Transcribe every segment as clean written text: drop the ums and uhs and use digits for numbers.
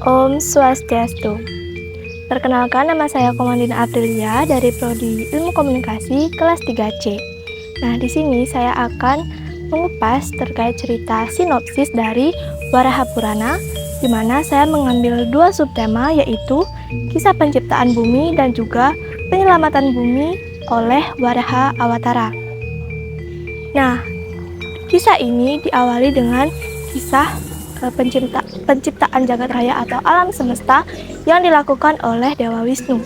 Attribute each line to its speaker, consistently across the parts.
Speaker 1: Om Swastiastu. Perkenalkan, nama saya Komandina Aprilia dari Prodi Ilmu Komunikasi kelas 3C. Nah, di sini saya akan mengupas terkait cerita sinopsis dari Waraha Purana, di mana saya mengambil dua subtema, yaitu kisah penciptaan bumi dan juga penyelamatan bumi oleh Waraha Awatara. Nah, kisah ini diawali dengan kisah penciptaan jagat raya atau alam semesta yang dilakukan oleh Dewa Wisnu.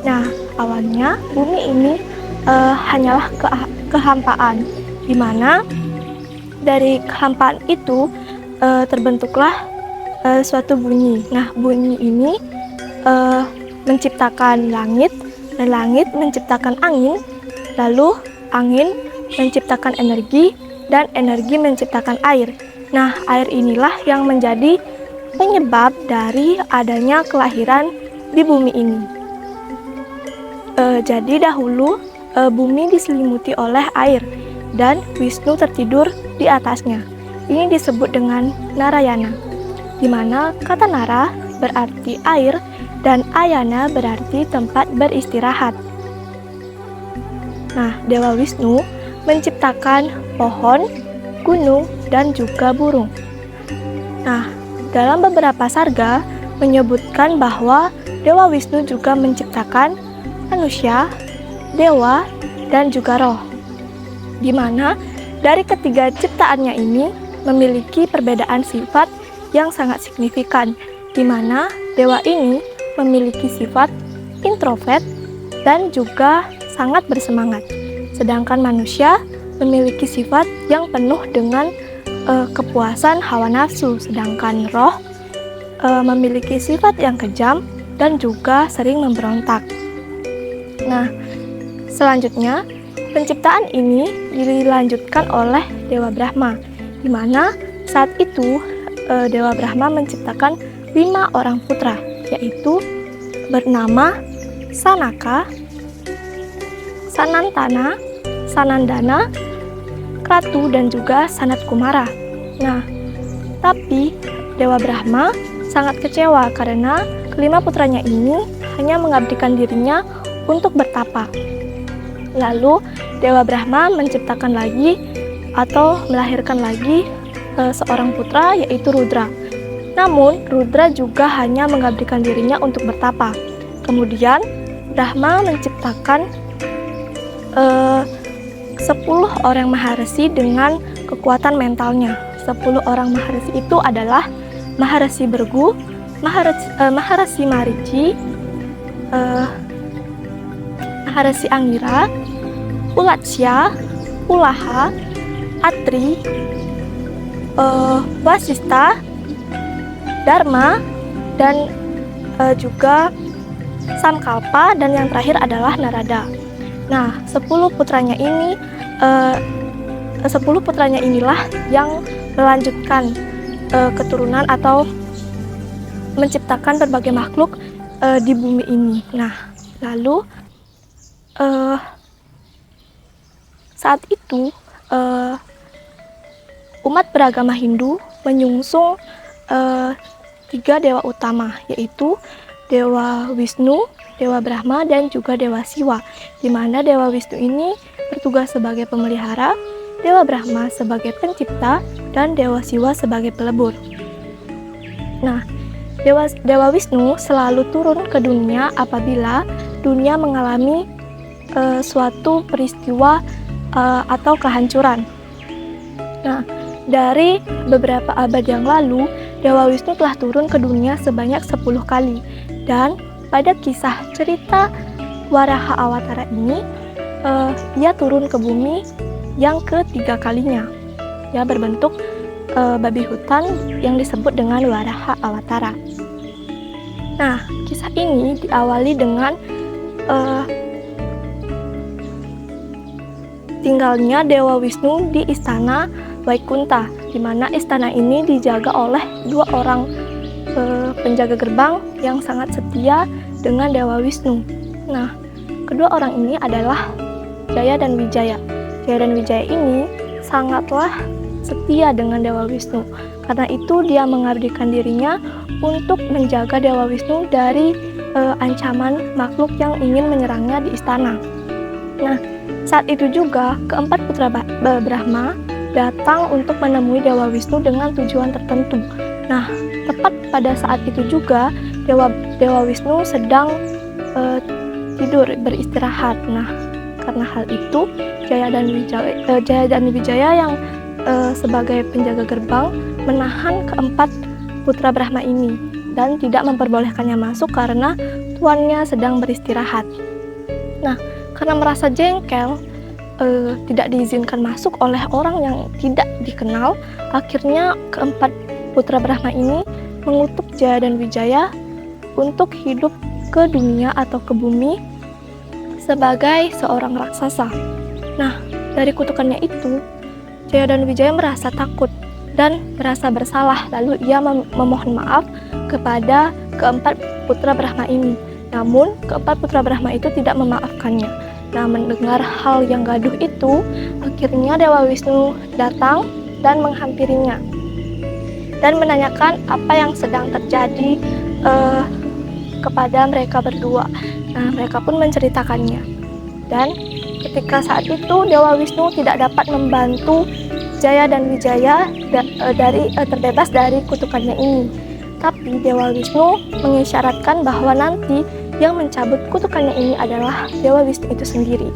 Speaker 1: Nah, awalnya bumi ini hanyalah kehampaan, di mana dari kehampaan itu terbentuklah suatu bunyi. Nah, bunyi ini menciptakan langit, dan langit menciptakan angin, lalu angin menciptakan energi, dan energi menciptakan air. Nah, air inilah yang menjadi penyebab dari adanya kelahiran di bumi ini. Jadi dahulu bumi diselimuti oleh air dan Wisnu tertidur di atasnya. Ini disebut dengan Narayana, di mana kata Nara berarti air dan Ayana berarti tempat beristirahat. Nah, Dewa Wisnu menciptakan pohon, gunung, dan juga burung. Nah, dalam beberapa sarga menyebutkan bahwa Dewa Wisnu juga menciptakan manusia, dewa, dan juga roh, di mana dari ketiga ciptaannya ini memiliki perbedaan sifat yang sangat signifikan, di mana dewa ini memiliki sifat introvert dan juga sangat bersemangat, sedangkan manusia memiliki sifat yang penuh dengan kepuasan hawa nafsu, sedangkan roh memiliki sifat yang kejam dan juga sering memberontak. Nah, selanjutnya penciptaan ini dilanjutkan oleh Dewa Brahma, di mana saat itu Dewa Brahma menciptakan 5 orang putra, yaitu bernama Sanaka, Sanantana, Sanandana, Kratu, dan juga Sanat Kumara. Nah, tapi Dewa Brahma sangat kecewa karena kelima putranya ini hanya mengabdikan dirinya untuk bertapa. Lalu Dewa Brahma menciptakan lagi atau melahirkan lagi seorang putra, yaitu Rudra. Namun Rudra juga hanya mengabdikan dirinya untuk bertapa. Kemudian Brahma menciptakan 10 orang maharesi dengan kekuatan mentalnya. 10 orang maharesi itu adalah Maharesi Bergu, Maharesi Marici, Maharesi Angira, Ulatsya, Pulaha, Atri, Wasista, Dharma, dan juga Samkalpa, dan yang terakhir adalah Narada. Nah, 10 putranya inilah yang melanjutkan keturunan atau menciptakan berbagai makhluk di bumi ini. Nah, lalu saat itu umat beragama Hindu menyungsung 3 dewa utama, yaitu Dewa Wisnu, Dewa Brahma, dan juga Dewa Siwa, di mana Dewa Wisnu ini bertugas sebagai pemelihara, Dewa Brahma sebagai pencipta, dan Dewa Siwa sebagai pelebur. Nah, Dewa Wisnu selalu turun ke dunia apabila dunia mengalami suatu peristiwa atau kehancuran. Nah, dari beberapa abad yang lalu, Dewa Wisnu telah turun ke dunia sebanyak 10 kali, dan pada kisah cerita Waraha Awatara ini, ia turun ke bumi yang ketiga kalinya. Ia berbentuk babi hutan yang disebut dengan Waraha Awatara. Nah, kisah ini diawali dengan tinggalnya Dewa Wisnu di istana Waikunta, di mana istana ini dijaga oleh 2 orang penjaga gerbang yang sangat setia dengan Dewa Wisnu. Nah, kedua orang ini adalah Jaya dan Wijaya. Jaya dan Wijaya ini sangatlah setia dengan Dewa Wisnu. Karena itu dia mengabdikan dirinya untuk menjaga Dewa Wisnu dari ancaman makhluk yang ingin menyerangnya di istana. Nah, saat itu juga keempat putra Brahma datang untuk menemui Dewa Wisnu dengan tujuan tertentu. Nah, tepat pada saat itu juga Dewa Wisnu sedang tidur beristirahat. Nah, karena hal itu Jaya dan Wijaya yang sebagai penjaga gerbang menahan keempat putra Brahma ini dan tidak memperbolehkannya masuk karena tuannya sedang beristirahat. Nah, karena merasa jengkel, tidak diizinkan masuk oleh orang yang tidak dikenal, akhirnya keempat putra Brahma ini mengutuk Jaya dan Wijaya untuk hidup ke dunia atau ke bumi sebagai seorang raksasa. Nah, dari kutukannya itu, Jaya dan Wijaya merasa takut dan merasa bersalah, lalu ia memohon maaf kepada keempat putra Brahma ini. Namun, keempat putra Brahma itu tidak memaafkannya. Nah, mendengar hal yang gaduh itu, akhirnya Dewa Wisnu datang dan menghampirinya dan menanyakan apa yang sedang terjadi kepada mereka berdua. Nah, mereka pun menceritakannya. Dan ketika saat itu Dewa Wisnu tidak dapat membantu Jaya dan Wijaya terbebas dari kutukannya ini. Tapi Dewa Wisnu mengisyaratkan bahwa nanti yang mencabut kutukannya ini adalah Dewa Wisnu itu sendiri.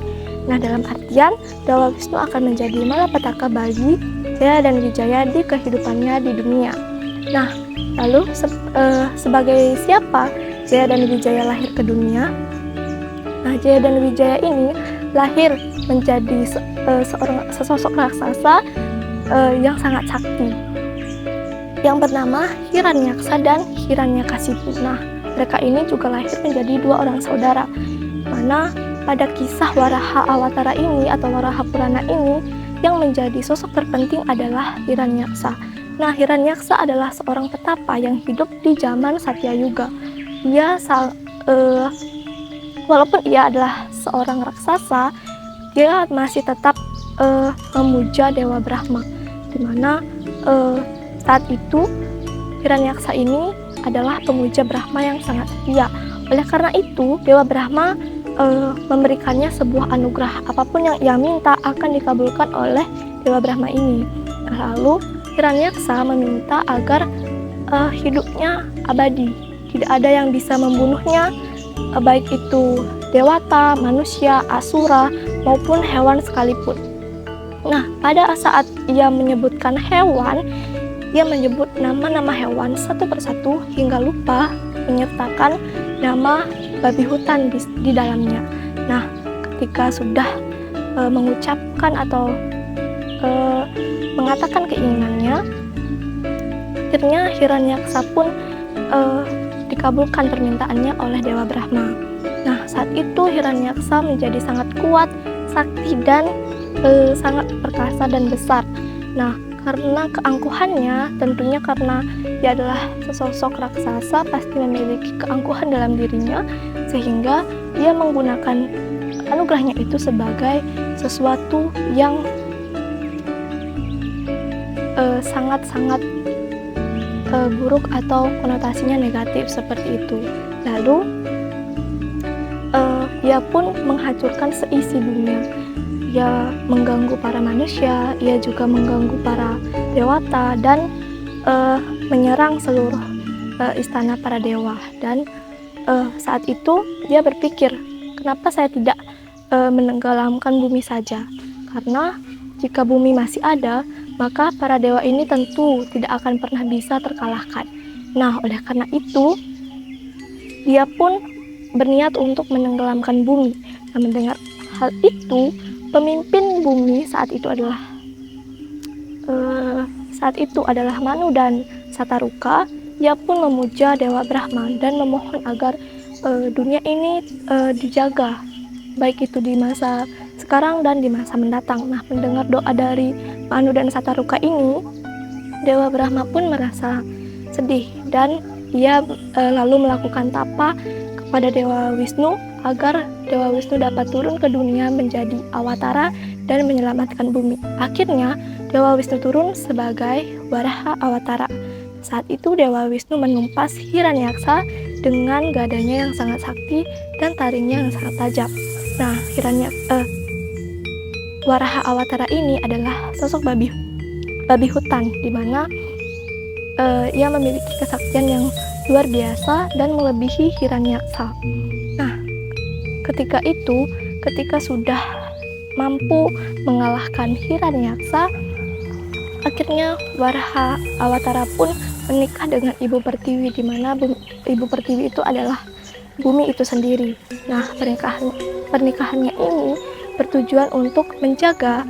Speaker 1: Nah, dalam artian Dewa Wisnu akan menjadi malapetaka bagi Jaya dan Wijaya di kehidupannya di dunia. Nah, lalu sebagai siapa Jaya dan Wijaya lahir ke dunia? Nah, Jaya dan Wijaya ini lahir menjadi sesosok raksasa yang sangat sakti, yang bernama Hiranyaksa dan Hiranyakasipu. Nah, mereka ini juga lahir menjadi dua orang saudara, mana pada kisah Waraha Awatara ini atau Waraha Purana ini yang menjadi sosok terpenting adalah Hiranyaksa. Nah, Hiranyaksa adalah seorang petapa yang hidup di zaman Satyayuga. Walaupun ia adalah seorang raksasa, dia masih tetap memuja Dewa Brahma, di mana saat itu Hiranyaksa ini adalah pemuja Brahma yang sangat setia. Oleh karena itu, Dewa Brahma memberikannya sebuah anugerah. Apapun yang ia minta akan dikabulkan oleh Dewa Brahma ini. Nah, lalu Hiranyaksa meminta agar hidupnya abadi, tidak ada yang bisa membunuhnya, baik itu dewata, manusia, asura, maupun hewan sekalipun. Nah, pada saat ia menyebutkan hewan, ia menyebut nama-nama hewan satu persatu hingga lupa menyertakan nama babi hutan di dalamnya. Nah, ketika sudah mengucapkan atau mengatakan keinginannya, akhirnya Hiranyaksa pun dikabulkan permintaannya oleh Dewa Brahma. Nah, saat itu Hiranyaksa menjadi sangat kuat, sakti, dan sangat perkasa dan besar. Nah, karena keangkuhannya, tentunya karena dia adalah sesosok raksasa, pasti memiliki keangkuhan dalam dirinya, sehingga dia menggunakan anugerahnya itu sebagai sesuatu yang sangat-sangat buruk atau konotasinya negatif seperti itu. Lalu dia pun menghancurkan seisi dunia. Ia mengganggu para manusia, ia juga mengganggu para dewata dan menyerang seluruh istana para dewa. Dan saat itu dia berpikir, kenapa saya tidak menenggelamkan bumi saja? Karena jika bumi masih ada, maka para dewa ini tentu tidak akan pernah bisa terkalahkan. Nah, oleh karena itu, dia pun berniat untuk menenggelamkan bumi. Nah, mendengar hal itu, pemimpin bumi saat itu adalah Manu dan Sataruka. Ia pun memuja Dewa Brahma dan memohon agar dunia ini dijaga, baik itu di masa sekarang dan di masa mendatang. Nah, mendengar doa dari Manu dan Sataruka ini, Dewa Brahma pun merasa sedih dan ia lalu melakukan tapa kepada Dewa Wisnu agar Dewa Wisnu dapat turun ke dunia menjadi awatara dan menyelamatkan bumi. Akhirnya Dewa Wisnu turun sebagai Waraha Awatara. Saat itu Dewa Wisnu menumpas Hiranyaksa dengan gadanya yang sangat sakti dan taringnya yang sangat tajam. Nah, Waraha Awatara ini adalah sosok babi hutan, di mana ia memiliki kesaktian yang luar biasa dan melebihi Hiranyaksa. Nah, ketika sudah mampu mengalahkan Hiranyaksa, akhirnya Waraha Awatara pun menikah dengan Ibu Pertiwi, di mana Ibu Pertiwi itu adalah bumi itu sendiri. Nah, pernikahannya ini bertujuan untuk menjaga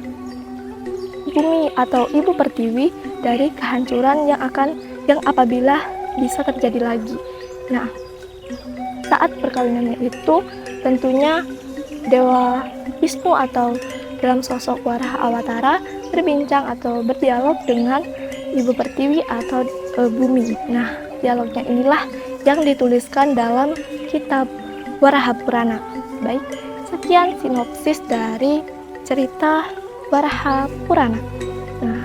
Speaker 1: bumi atau Ibu Pertiwi dari kehancuran yang apabila bisa terjadi lagi. Nah, saat perkawinannya itu tentunya Dewa Wisnu atau dalam sosok Waraha Awatara berbincang atau berdialog dengan Ibu Pertiwi atau bumi. Nah, dialognya inilah yang dituliskan dalam kitab Waraha Purana. Baik, sekian sinopsis dari cerita Waraha Purana. Nah,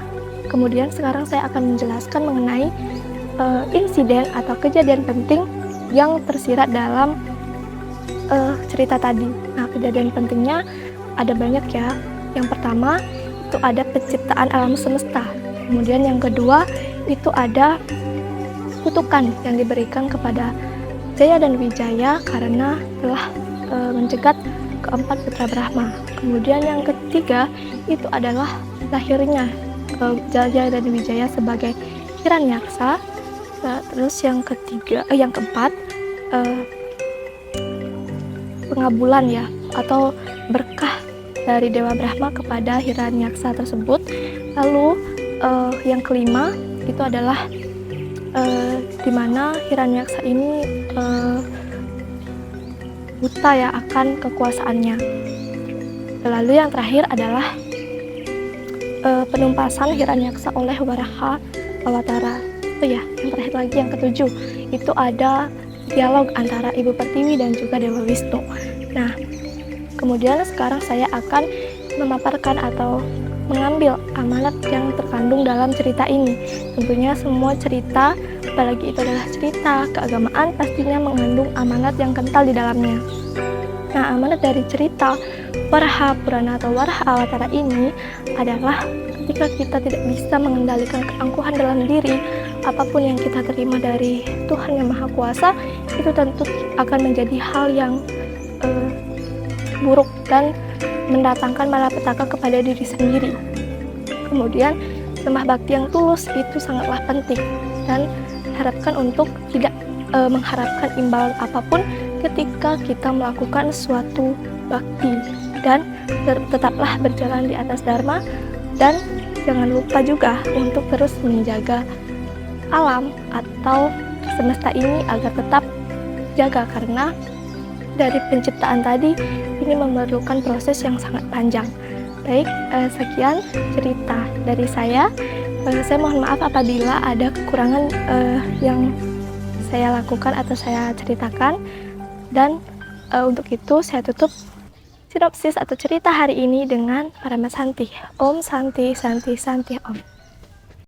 Speaker 1: kemudian sekarang saya akan menjelaskan mengenai insiden atau kejadian penting yang tersirat dalam cerita tadi. Nah, kejadian pentingnya ada banyak ya. Yang pertama itu ada penciptaan alam semesta. Kemudian yang kedua itu ada kutukan yang diberikan kepada Jaya dan Wijaya karena telah mencegat keempat putra Brahma. Kemudian yang ketiga itu adalah lahirnya Jaya dan Wijaya sebagai Hiranyaksa. Terus yang keempat pengabulan ya atau berkah dari Dewa Brahma kepada Hiranyaksa tersebut. Lalu yang kelima itu adalah di mana Hiranyaksa ini buta ya akan kekuasaannya. Lalu yang terakhir adalah penumpasan Hiranyaksa oleh Waraha Awatara. Oh ya, yang terakhir lagi yang ketujuh itu ada dialog antara Ibu Pertiwi dan juga Dewa Wisnu. Nah, kemudian sekarang saya akan memaparkan atau mengambil amanat yang terkandung dalam cerita ini. Tentunya semua cerita, apalagi itu adalah cerita keagamaan, pastinya mengandung amanat yang kental di dalamnya. Nah, amanat dari cerita Waraha Purana atau Waraha Awatara ini adalah ketika kita tidak bisa mengendalikan keangkuhan dalam diri, apapun yang kita terima dari Tuhan Yang Maha Kuasa, itu tentu akan menjadi hal yang buruk dan mendatangkan malapetaka kepada diri sendiri. Kemudian, sembah bakti yang tulus itu sangatlah penting dan diharapkan untuk tidak mengharapkan imbalan apapun ketika kita melakukan suatu bakti, dan tetaplah berjalan di atas dharma, dan jangan lupa juga untuk terus menjaga alam atau semesta ini agar tetap jaga, karena dari penciptaan tadi ini memerlukan proses yang sangat panjang. Baik, sekian cerita dari saya. Saya mohon maaf apabila ada kekurangan yang saya lakukan atau saya ceritakan, dan untuk itu saya tutup sinopsis atau cerita hari ini dengan Paramasanti. Om Santi Santi Santi Om.